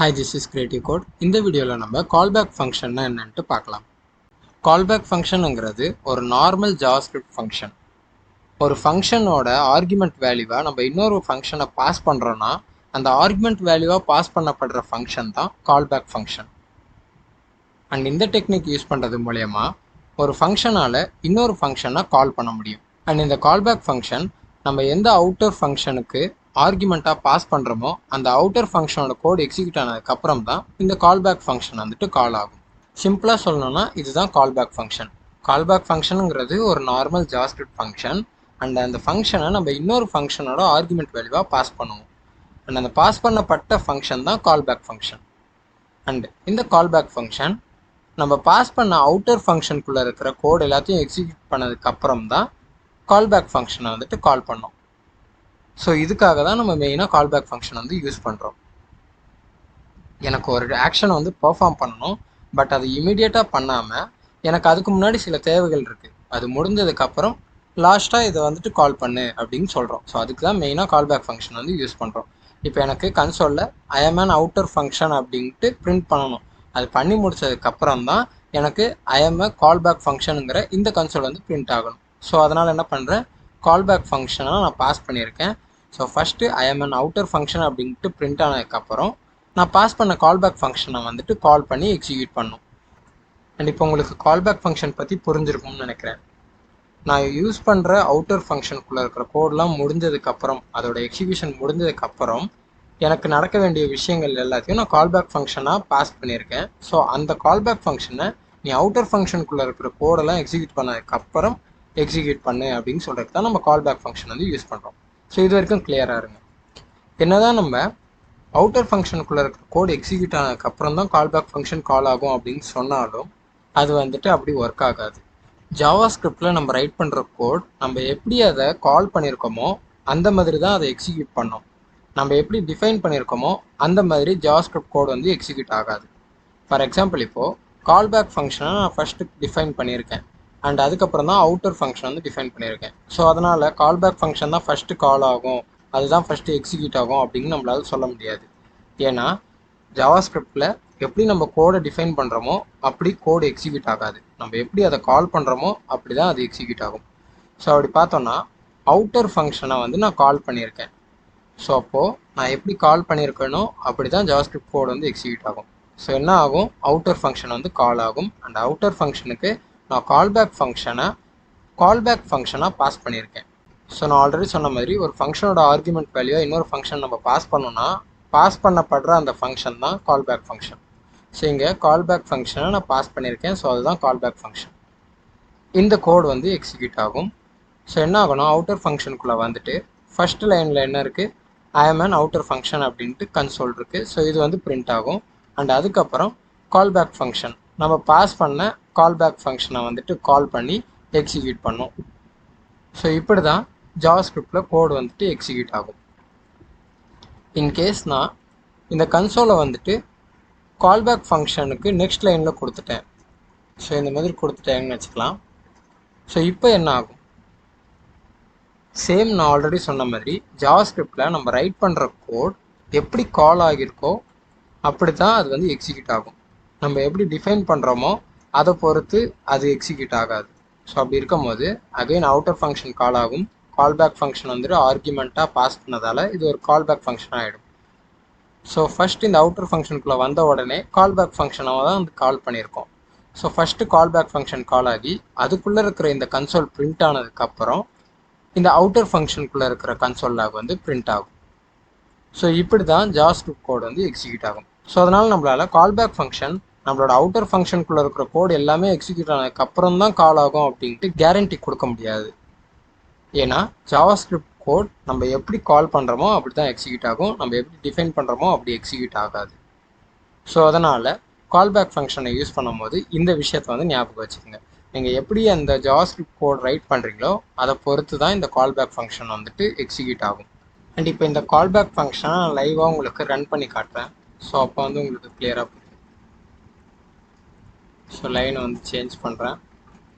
Hi, this is Creative Code. இந்த வீடியோல நம்ம callback function என்னன்னு பார்க்கலாம். Callback functionங்கிறது ஒரு நார்மல் JavaScript function. ஒரு ஃபங்க்ஷனோட ஆர்குமெண்ட் வேல்யூவை நம்ம இன்னொரு ஃபங்க்ஷனை பாஸ் பண்றோம்னா அந்த ஆர்குமெண்ட் வேல்யூவா பாஸ் பண்ணப்படுற ஃபங்க்ஷன் தான் callback function. அண்ட் இந்த டெக்னிக் யூஸ் பண்றது மூலமா ஒரு ஃபங்க்ஷனால இன்னொரு ஃபங்க்ஷனை கால் பண்ண முடியும். அண்ட் இந்த callback function நம்ம எந்த அவுட்டர் ஃபங்க்ஷனுக்கு ஆர்குமெண்ட்டாக பாஸ் பண்ணுறோமோ அந்த அவுட்டர் ஃபங்க்ஷனோட கோட் எக்ஸிக்யூட் ஆனதுக்கப்புறம் தான் இந்த கால்பேக் ஃபங்க்ஷன் வந்துட்டு கால் ஆகும். சிம்பிளாக சொல்லணும்னா இதுதான் கால்பேக் ஃபங்க்ஷன். கால்பேக் ஃபங்க்ஷனுங்கிறது ஒரு நார்மல் ஜாவாஸ்கிரிப்ட் ஃபங்க்ஷன். அண்ட் அந்த ஃபங்க்ஷனை நம்ம இன்னொரு ஃபங்க்ஷனோட ஆர்குமெண்ட் வேல்யூவாக பாஸ் பண்ணுவோம். அண்ட் அந்த பாஸ் பண்ணப்பட்ட ஃபங்க்ஷன் தான் கால்பேக் ஃபங்க்ஷன். அண்ட் இந்த கால்பேக் ஃபங்க்ஷன் நம்ம பாஸ் பண்ண அவுட்டர் ஃபங்க்ஷனுக்குள்ளே இருக்கிற கோட் எல்லாத்தையும் எக்ஸிக்யூட் பண்ணதுக்கப்புறம் தான் கால்பேக் ஃபங்க்ஷனை வந்துட்டு கால் பண்ணோம். ஸோ இதுக்காக தான் நம்ம மெயினாக கால்பேக் ஃபங்க்ஷன் வந்து யூஸ் பண்ணுறோம். எனக்கு ஒரு ஆக்ஷனை வந்து பெர்ஃபார்ம் பண்ணணும், பட் அது இமீடியட்டாக பண்ணாமல் எனக்கு அதுக்கு முன்னாடி சில தேவைகள் இருக்குது. அது முடிஞ்சதுக்கப்புறம் லாஸ்ட்டாக இதை வந்துட்டு கால் பண்ணு அப்படின்னு சொல்கிறோம். ஸோ அதுக்கு தான் மெயினாக கால்பேக் ஃபங்க்ஷன் வந்து யூஸ் பண்ணுறோம். இப்போ எனக்கு கன்சோலில் ஐ ஆம் அன் அவுட்டர் ஃபங்க்ஷன் அப்படின்ட்டு பிரிண்ட் பண்ணணும். அது பண்ணி முடிச்சதுக்கப்புறம் தான் எனக்கு ஐ ஆம் அ கால்பேக் ஃபங்க்ஷனுங்கிற இந்த கன்சோல் வந்து பிரிண்ட் ஆகணும். ஸோ அதனால் என்ன பண்ணுறேன், கால்பேக் ஃபங்க்ஷனை நான் பாஸ் பண்ணியிருக்கேன். ஸோ ஃபஸ்ட்டு ஐ ஆம் அன் அவுட்டர் ஃபங்க்ஷன் அப்படின்ட்டு பிரிண்ட் ஆனதுக்கப்புறம் நான் பாஸ் பண்ண கால்பேக் ஃபங்க்ஷனை வந்துட்டு கால் பண்ணி எக்ஸிக்யூட் பண்ணும். அண்ட் இப்போ உங்களுக்கு கால்பேக் ஃபங்க்ஷன் பற்றி புரிஞ்சிருக்கும்னு நினைக்கிறேன். நான் யூஸ் பண்ணுற அவுட்டர் ஃபங்க்ஷனுக்குள்ளே இருக்கிற கோடெலாம் முடிஞ்சதுக்கப்புறம், அதோட எக்ஸிக்யூஷன் முடிஞ்சதுக்கப்புறம் எனக்கு நடக்க வேண்டிய விஷயங்கள் எல்லாத்தையும் நான் கால்பேக் ஃபங்க்ஷனாக பாஸ் பண்ணியிருக்கேன். ஸோ அந்த கால்பேக் ஃபங்க்ஷனை நீ அவுட்டர் ஃபங்க்ஷனுக்குள்ளே இருக்கிற கோடெல்லாம் எக்ஸிக்யூட் பண்ணதுக்கப்புறம் எக்ஸிக்யூட் பண்ணு அப்படின்னு சொல்கிறதுக்கு தான் நம்ம கால்பேக் ஃபங்க்ஷன் வந்து யூஸ் பண்ணுறோம். ஸோ இது வரைக்கும் கிளியராக இருங்க. என்னதான் நம்ம அவுட்டர் ஃபங்க்ஷனுக்குள்ளே இருக்கிற கோட் எக்ஸிக்யூட் ஆனதுக்கப்புறம் தான் கால்பேக் ஃபங்க்ஷன் கால் ஆகும் அப்படின்னு சொன்னாலும் அது வந்துட்டு அப்படி ஒர்க் ஆகாது. ஜாவாஸ்கிரிப்டில் நம்ம ரைட் பண்ணுற கோட் நம்ம எப்படி அதை கால் பண்ணியிருக்கோமோ அந்த மாதிரி தான் அதை எக்ஸிக்யூட் பண்ணோம். நம்ம எப்படி டிஃபைன் பண்ணியிருக்கோமோ அந்த மாதிரி ஜாவாஸ்கிரிப்ட் கோட் வந்து எக்ஸிக்யூட் ஆகாது. ஃபார் எக்ஸாம்பிள், இப்போது கால்பேக் ஃபங்க்ஷனை நான் ஃபஸ்ட்டு டிஃபைன் பண்ணியிருக்கேன். அண்ட் அதுக்கப்புறம் தான் அவுட்டர் ஃபங்க்ஷன் வந்து டிஃபைன் பண்ணியிருக்கேன். ஸோ அதனால் கால்பேக் ஃபங்க்ஷன் தான் ஃபஸ்ட்டு கால் ஆகும், அதுதான் ஃபஸ்ட்டு எக்ஸிக்யூட் ஆகும் அப்படின்னு நம்மளால் சொல்ல முடியாது. ஏன்னா ஜாவாஸ்கிரிப்டில் எப்படி நம்ம கோடை டிஃபைன் பண்ணுறோமோ அப்படி கோடு எக்ஸிக்யூட் ஆகாது. நம்ம எப்படி அதை கால் பண்ணுறோமோ அப்படி தான் அது எக்ஸிக்யூட் ஆகும். ஸோ அப்படி பார்த்தோன்னா அவுட்டர் ஃபங்க்ஷனை வந்து நான் கால் பண்ணியிருக்கேன். ஸோ அப்போது நான் எப்படி கால் பண்ணியிருக்கேனோ அப்படி தான் ஜாவாஸ்கிரிப்ட் கோடு வந்து எக்ஸிக்யூட் ஆகும். ஸோ என்ன ஆகும், அவுட்டர் ஃபங்க்ஷன் வந்து கால் ஆகும். அண்ட் அவுட்டர் ஃபங்க்ஷனுக்கு நான் கால்பேக் ஃபங்க்ஷனாக பாஸ் பண்ணியிருக்கேன். ஸோ நான் ஆல்ரெடி சொன்ன மாதிரி ஒரு ஃபங்க்ஷனோட ஆர்குமெண்ட் வேல்யூவை இன்னொரு ஃபங்க்ஷன் நம்ம பாஸ் பண்ணோன்னா பாஸ் பண்ணப்படுற அந்த ஃபங்க்ஷன் தான் கால்பேக் ஃபங்க்ஷன். ஸோ இங்கே கால்பேக் ஃபங்க்ஷனை நான் பாஸ் பண்ணியிருக்கேன். ஸோ அதுதான் கால்பேக் ஃபங்க்ஷன். இந்த கோட் வந்து எக்ஸிக்யூட் ஆகும். ஸோ என்ன ஆகணும், அவுட்டர் ஃபங்க்ஷனுக்குள்ளே வந்துட்டு ஃபர்ஸ்ட் லைனில் என்ன இருக்குது, ஐ ஆம் அன் அவுட்டர் ஃபங்க்ஷன் அப்படின்ட்டு கன்சோல் இருக்குது. ஸோ இது வந்து பிரிண்ட் ஆகும். அண்ட் அதுக்கப்புறம் கால்பேக் ஃபங்க்ஷன் நம்ம பாஸ் பண்ண கால்பேக் ஃபங்க்ஷனை வந்துட்டு கால் பண்ணி எக்ஸிக்யூட் பண்ணோம். ஸோ இப்படி தான் ஜாவாஸ்கிரிப்டில் கோட் வந்துட்டு எக்ஸிக்யூட் ஆகும். இன்கேஸ் நான் இந்த கன்சோலை வந்துட்டு கால்பேக் ஃபங்க்ஷனுக்கு நெக்ஸ்ட் லைனில் கொடுத்துட்டேன். ஸோ இந்த மாதிரி கொடுத்துட்டேன்னு வச்சுக்கலாம். ஸோ இப்போ என்ன ஆகும், சேம் நான் ஆல்ரெடி சொன்ன மாதிரி ஜாவாஸ்கிரிப்டில் நம்ம ரைட் பண்ணுற கோட் எப்படி கால் ஆகியிருக்கோ அப்படி தான் அது வந்து எக்ஸிக்யூட் ஆகும். நம்ம எப்படி டிஃபைன் பண்ணுறோமோ அதை பொறுத்து அது எக்ஸிக்யூட் ஆகாது. ஸோ அப்படி இருக்கும்போது அகைன் அவுட்டர் ஃபங்க்ஷன் கால் ஆகும். கால்பேக் ஃபங்க்ஷன் வந்துட்டு ஆர்குமெண்ட்டாக பாஸ் பண்ணதால் இது ஒரு கால்பேக் ஃபங்க்ஷன் ஆகிடும். ஸோ ஃபஸ்ட் இந்த அவுட்டர் ஃபங்க்ஷனுக்குள்ளே வந்த உடனே கால்பேக் ஃபங்க்ஷனை தான் வந்து கால் பண்ணியிருக்கோம். ஸோ ஃபஸ்ட்டு கால்பேக் ஃபங்க்ஷன் கால் ஆகி அதுக்குள்ளே இருக்கிற இந்த கன்சோல் பிரிண்ட் ஆனதுக்கப்புறம் இந்த அவுட்டர் ஃபங்க்ஷனுக்குள்ளே இருக்கிற கன்சோல் லாக் வந்து பிரிண்ட் ஆகும். ஸோ இப்படி தான் ஜாவாஸ்கிரிப்ட் கோட் வந்து எக்ஸிக்யூட் ஆகும். ஸோ அதனால் நம்மளால் கால்பேக் ஃபங்க்ஷன் நம்மளோட அவுட்டர் ஃபங்க்ஷனுக்குள்ளே இருக்கிற கோட் எல்லாமே எக்ஸிக்யூட் ஆனதுக்கப்புறம் தான் கால் ஆகும் அப்படின்ட்டு கேரண்டி கொடுக்க முடியாது. ஏன்னா ஜாவாஸ்கிரிப்ட் கோட் நம்ம எப்படி கால் பண்ணுறோமோ அப்படி தான் எக்ஸிக்யூட் ஆகும், நம்ம எப்படி டிஃபைன் பண்ணுறோமோ அப்படி எக்ஸிக்யூட் ஆகாது. ஸோ அதனால் கால்பேக் ஃபங்க்ஷனை யூஸ் பண்ணும்போது இந்த விஷயத்தை வந்து ஞாபகம் வச்சுக்கோங்க. நீங்கள் எப்படி அந்த ஜாவாஸ்கிரிப்ட் கோட் ரைட் பண்ணுறீங்களோ அதை பொறுத்து தான் இந்த கால்பேக் ஃபங்க்ஷன் வந்துட்டு எக்ஸிக்யூட் ஆகும். அண்ட் இப்போ இந்த கால்பேக் ஃபங்க்ஷனை நான் லைவாக உங்களுக்கு ரன் பண்ணி காட்டுறேன். ஸோ அப்போ வந்து உங்களுக்கு கிளியராக புரியும். ஸோ லைனை வந்து சேஞ்ச் பண்ணுறேன்.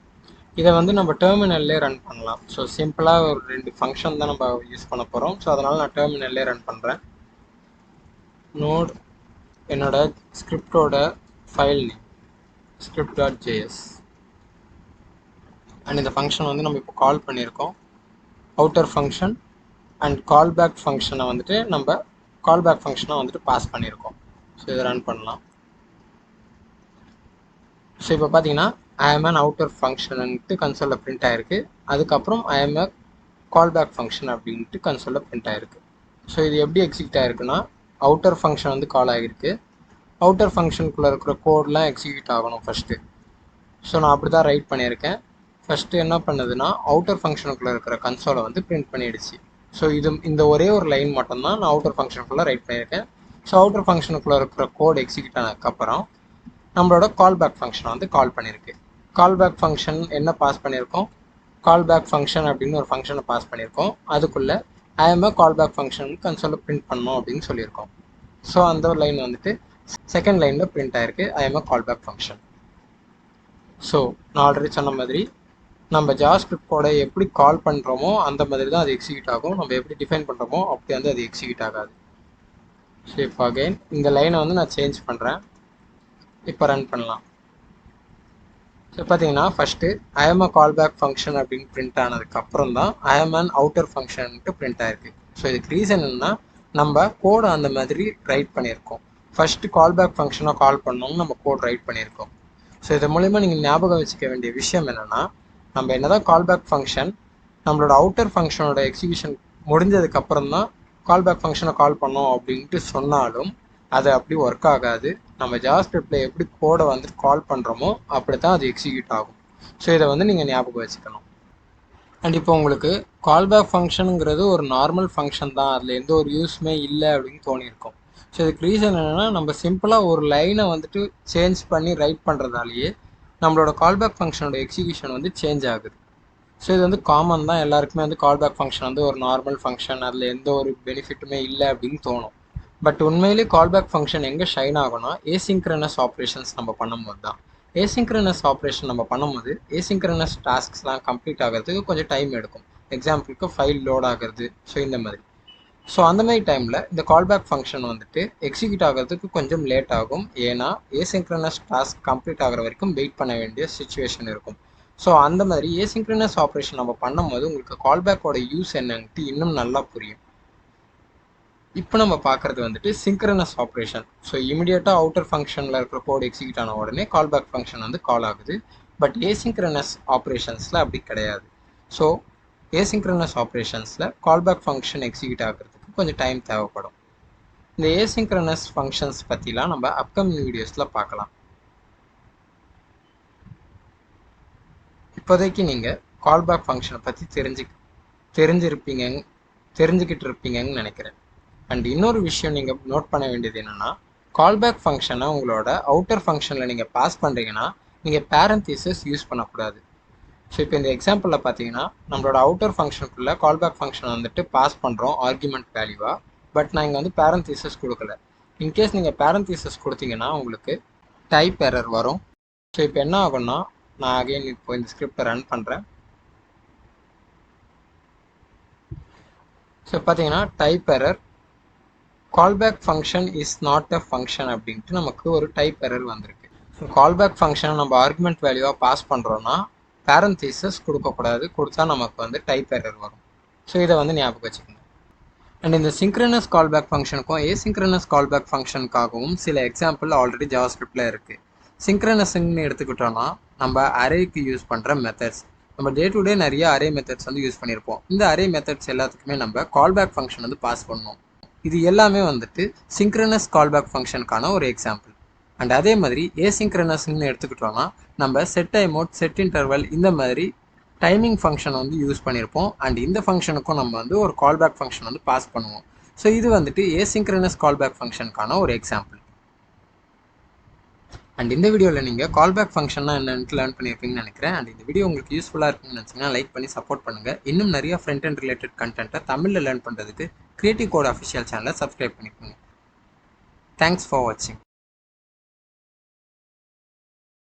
இதை வந்து நம்ம டெர்மினல்லே ரன் பண்ணலாம். ஸோ சிம்பிளாக ஒரு 2 ஃபங்க்ஷன் தான் நம்ம யூஸ் பண்ண போகிறோம். ஸோ அதனால் நான் டெர்மினல்லே ரன் பண்ணுறேன். நோட் என்னோட ஸ்கிரிப்டோட ஃபைல் நேம் script.js அண்ட் இந்த ஃபங்க்ஷன் வந்து நம்ம இப்போ கால் பண்ணியிருக்கோம் அவுட்டர் ஃபங்க்ஷன் அண்ட் கால்பேக் ஃபங்க்ஷனை வந்துட்டு நம்ம கால்பேக் ஃபங்க்ஷனை வந்துட்டு பாஸ் பண்ணியிருக்கோம். ஸோ இதை ரன் பண்ணலாம். ஸோ இப்போ பார்த்தீங்கன்னா ஐஎம் அன் அவுட்டர் ஃபங்க்ஷன்ட்டு கன்சோலில் பிரிண்ட் ஆகிருக்கு. அதுக்கப்புறம் ஐஎம் அ கால்பேக் ஃபங்க்ஷன் அப்படின்ட்டு கன்சோலில் பிரிண்ட் ஆகிருக்கு. ஸோ இது எப்படி எக்ஸிக்யூட் ஆகிருக்குன்னா அவுட்டர் ஃபங்க்ஷன் வந்து கால் ஆகிருக்கு. அவுட்டர் ஃபங்க்ஷனுக்குள்ளே இருக்கிற கோட்லாம் எக்ஸிக்யூட் ஆகணும் ஃபஸ்ட்டு. ஸோ நான் அப்படி தான் ரைட் பண்ணியிருக்கேன். ஃபஸ்ட்டு என்ன பண்ணுதுன்னா அவுட்டர் ஃபங்க்ஷனுக்குள்ளே இருக்கிற கன்சோலை வந்து பிரிண்ட் பண்ணிடுச்சு. ஸோ இந்த ஒரே ஒரு லைன் மட்டும்தான் நான் அவுட்டர் ஃபங்க்ஷனுக்குள்ளே ரைட் பண்ணியிருக்கேன். ஸோ அவுட்டர் ஃபங்க்ஷனுக்குள்ளே இருக்கிற கோட் எக்ஸிக்யூட் ஆனதுக்கப்புறம் நம்மளோட கால்பேக் ஃபங்க்ஷனை வந்து கால் பண்ணியிருக்கு. கால்பேக் ஃபங்க்ஷன் என்ன பாஸ் பண்ணியிருக்கோம்? கால்பேக் ஃபங்க்ஷன் அப்படின்னு ஒரு ஃபங்க்ஷனை பாஸ் பண்ணியிருக்கோம். அதுக்குள்ளே ஐஎம் கால்பேக் ஃபங்க்ஷன் கன்சோலில் பிரிண்ட் பண்ணோம் அப்படின்னு சொல்லியிருக்கோம். ஸோ அந்த ஒரு லைன் வந்துட்டு செகண்ட் லைனில் பிரிண்ட் ஆகிருக்கு ஐஎம் கால்பேக் ஃபங்க்ஷன். ஸோ நான் ஆல்ரெடி சொன்ன மாதிரி நம்ம ஜாவாஸ்கிரிப்ட் கோடை எப்படி கால் பண்ணுறோமோ அந்த மாதிரி தான் அது எக்ஸிக்யூட் ஆகும். நம்ம எப்படி டிஃபைன் பண்ணுறோமோ அப்படி வந்து அது எக்ஸிக்யூட் ஆகாது. ஸோ இப்போ அகைன் இந்த லைனை வந்து நான் சேஞ்ச் பண்ணுறேன். இப்போ ரன் பண்ணலாம். ஸோ பார்த்தீங்கன்னா ஃபஸ்ட்டு ஐஎம் அ கால்பேக் ஃபங்க்ஷன் அப்படின்னு பிரிண்ட் ஆனதுக்கப்புறம் தான் ஐஎம் அன் அவுட்டர் ஃபங்க்ஷன்ட்டு பிரிண்ட் ஆகிருக்கு. ஸோ இதுக்கு ரீசன் என்னன்னா நம்ம கோடை அந்த மாதிரி ரைட் பண்ணியிருக்கோம். ஃபஸ்ட்டு கால்பேக் ஃபங்க்ஷனை கால் பண்ணோம்னு நம்ம கோட் ரைட் பண்ணியிருக்கோம். ஸோ இது மூலிமா நீங்கள் ஞாபகம் வச்சுக்க வேண்டிய விஷயம் என்னென்னா நம்ம என்னதான் கால்பேக் ஃபங்க்ஷன் நம்மளோட அவுட்டர் ஃபங்க்ஷனோட எக்ஸிக்யூஷன் முடிஞ்சதுக்கப்புறம் தான் கால்பேக் ஃபங்க்ஷனை கால் பண்ணோம் அப்படின்ட்டு சொன்னாலும் அது அப்படி ஒர்க் ஆகாது. நம்ம ஜாவாஸ்கிரிப்டில் எப்படி கோடை வந்து கால் பண்ணுறோமோ அப்படி தான் அது எக்ஸிக்யூட் ஆகும். ஸோ இதை வந்து நீங்கள் ஞாபகம் வச்சுக்கணும். அண்ட் இப்போ உங்களுக்கு கால்பேக் ஃபங்க்ஷனுங்கிறது ஒரு நார்மல் ஃபங்க்ஷன் தான், அதில் எந்த ஒரு யூஸுமே இல்லை அப்படின்னு தோணியிருக்கும். ஸோ இதுக்கு ரீசன் என்னென்னா நம்ம சிம்பிளாக ஒரு லைனை வந்துட்டு சேஞ்ச் பண்ணி ரைட் பண்ணுறதாலேயே நம்மளோட கால்பேக் ஃபங்க்ஷனோட எக்ஸிக்யூஷன் வந்து சேஞ்ச் ஆகுது. ஸோ இது வந்து காமன் தான், எல்லாருக்குமே வந்து கால்பேக் ஃபங்க்ஷன் வந்து ஒரு நார்மல் ஃபங்க்ஷன், அதில் எந்த ஒரு பெனிஃபிட்டுமே இல்லை அப்படின்னு தோணும். பட் உண்மையிலே கால்பேக் ஃபங்க்ஷன் எங்கே ஷைன் ஆகும்னா ஏசிங்க்ரனஸ் ஆப்ரேஷன்ஸ் நம்ம பண்ணும்போது தான். ஏசிங்க்ரனஸ் ஆப்ரேஷன் நம்ம பண்ணும்போது ஏசிங்க்ரனஸ் டாஸ்க்ஸ்லாம் கம்ப்ளீட் ஆகிறதுக்கு கொஞ்சம் டைம் எடுக்கும். எக்ஸாம்பிளுக்கு ஃபைல் லோட் ஆகிறது, ஸோ இந்த மாதிரி. ஸோ அந்த மாதிரி டைமில் இந்த கால்பேக் ஃபங்க்ஷன் வந்துட்டு எக்ஸிக்யூட் ஆகிறதுக்கு கொஞ்சம் லேட் ஆகும். ஏன்னா ஏசிங்க்ரனஸ் டாஸ்க் கம்ப்ளீட் ஆகிற வரைக்கும் வெயிட் பண்ண வேண்டிய சுச்சுவேஷன் இருக்கும். ஸோ அந்த மாதிரி ஏசிங்க்ரனஸ் ஆப்ரேஷன் நம்ம பண்ணும்போது உங்களுக்கு கால்பேக்கோட யூஸ் என்னன்ட்டு இன்னும் நல்லா புரியும். இப்போ நம்ம பார்க்குறது வந்துட்டு சிங்க்ரனஸ் ஆப்ரேஷன். ஸோ இமிடியேட்டாக அவுட்டர் ஃபங்க்ஷனில் இருக்கிற கோட் எக்ஸிக்யூட் ஆன உடனே கால்பேக் ஃபங்க்ஷன் வந்து கால் ஆகுது. பட் ஏசிங்க்ரனஸ் ஆப்ரேஷன்ஸில் அப்படி கிடையாது. ஸோ ஏசிங்க்ரனஸ் ஆப்ரேஷன்ஸில் கால்பேக் ஃபங்க்ஷன் எக்ஸிக்யூட் ஆகிறதுக்கு கொஞ்சம் டைம் தேவைப்படும். இந்த ஏசிங்க்ரனஸ் ஃபங்க்ஷன்ஸ் பற்றிலாம் நம்ம அப்கமிங் வீடியோஸில் பார்க்கலாம். இப்போதைக்கு நீங்கள் கால்பேக் ஃபங்க்ஷனை பற்றி தெரிஞ்சுக்கிட்டு இருப்பீங்கன்னு நினைக்கிறேன். அண்ட் இன்னொரு விஷயம் நீங்கள் நோட் பண்ண வேண்டியது என்னென்னா கால்பேக் ஃபங்க்ஷனை உங்களோட அவுட்டர் ஃபங்க்ஷனில் நீங்கள் பாஸ் பண்ணுறீங்கன்னா நீங்கள் பேரந்தீசஸ் யூஸ் பண்ணக்கூடாது. ஸோ இப்போ இந்த எக்ஸாம்பிளில் பார்த்தீங்கன்னா நம்மளோட அவுட்டர் ஃபங்க்ஷனுக்குள்ளே கால்பேக் ஃபங்க்ஷன் வந்துட்டு பாஸ் பண்ணுறோம் ஆர்குமெண்ட் வேல்யூவாக. பட் நான் இங்கே வந்து பேரந்தீசஸ் கொடுக்கல. இன்கேஸ் நீங்கள் பேரந்தீசஸ் கொடுத்தீங்கன்னா உங்களுக்கு டைப் எரர் வரும். ஸோ இப்போ என்ன ஆகும்னா நான் அகைன் இப்போ இந்த ஸ்கிரிப்டை ரன் பண்ணுறேன். ஸோ பார்த்தீங்கன்னா type error callback function is not a function அப்படின்ட்டு நமக்கு ஒரு டைப் எரர் வந்திருக்கு. ஸோ கால்பேக் ஃபங்க்ஷனை நம்ம ஆர்குமெண்ட் வேல்யூவாக பாஸ் பண்ணுறோன்னா பேரந்தீசஸ் கொடுக்கக்கூடாது, கொடுத்தா நமக்கு வந்து டைப் எரர் வரும். ஸோ இதை வந்து ஞாபகம் வச்சுக்கணும். அண்ட் இந்த சிங்க்ரனஸ் கால்பேக் ஃபங்க்ஷனுக்கும் ஏசிங்க்ரனஸ் கால்பேக் ஃபங்க்ஷனுக்காகவும் சில எக்ஸாம்பிள் ஆல்ரெடி ஜாவாஸ்கிரிப்டில் இருக்குது. சிங்க்ரனஸ்ன்னு எடுத்துக்கிட்டோன்னா நம்ம அரேக்கு யூஸ் பண்ணுற மெத்தட்ஸ், நம்ம டே டு டே நிறைய அரே மெத்தட்ஸ் வந்து யூஸ் பண்ணியிருப்போம். இந்த அரே மெத்தட்ஸ் எல்லாத்துக்குமே நம்ம கால்பேக் ஃபங்க்ஷன் வந்து பாஸ் பண்ணோம். இது எல்லாமே வந்துட்டு சிங்க்ரனஸ் கால்பேக் ஃபங்க்ஷனுக்கான ஒரு எக்ஸாம்பிள். அண்ட் அதே மாதிரி ஏசிங்க்ரனஸ்ன்னு எடுத்துக்கிட்டோன்னா நம்ம set time out, set interval இந்த மாதிரி டைமிங் ஃபங்க்ஷன் வந்து யூஸ் பண்ணியிருப்போம். அண்ட் இந்த ஃபங்க்ஷனுக்கும் நம்ம வந்து ஒரு கால்பேக் ஃபங்க்ஷன் வந்து பாஸ் பண்ணுவோம். ஸோ இது வந்துட்டு ஏசிங்க்ரனஸ் கால்பேக் ஃபங்க்ஷனுக்கான ஒரு எக்ஸாம்பிள். அண்ட் இந்த வீடியோவில் நீங்கள் கால்பேக் ஃபங்க்ஷன்னா என்னென்னு லேர்ன் பண்ணியிருப்பீங்கன்னு நினைக்கிறேன். அண்ட் இந்த வீடியோ உங்களுக்கு யூஸ்ஃபுல்லாக இருக்குன்னு நினச்சிங்கன்னா லைக் பண்ணி சப்போர்ட் பண்ணுங்கள். இன்னும் நிறைய ஃப்ரண்ட் அண்ட் ரிலேட்டட் கண்டென்ட்டை தமிழில் லேர்ன் பண்ணுறதுக்கு கிரியேட்டிவ் கோட் அஃபிஷியல் சேனலை சப்ஸ்கிரைப் பண்ணிக்கோங்க. தேங்க்ஸ் ஃபார் வாட்சிங்.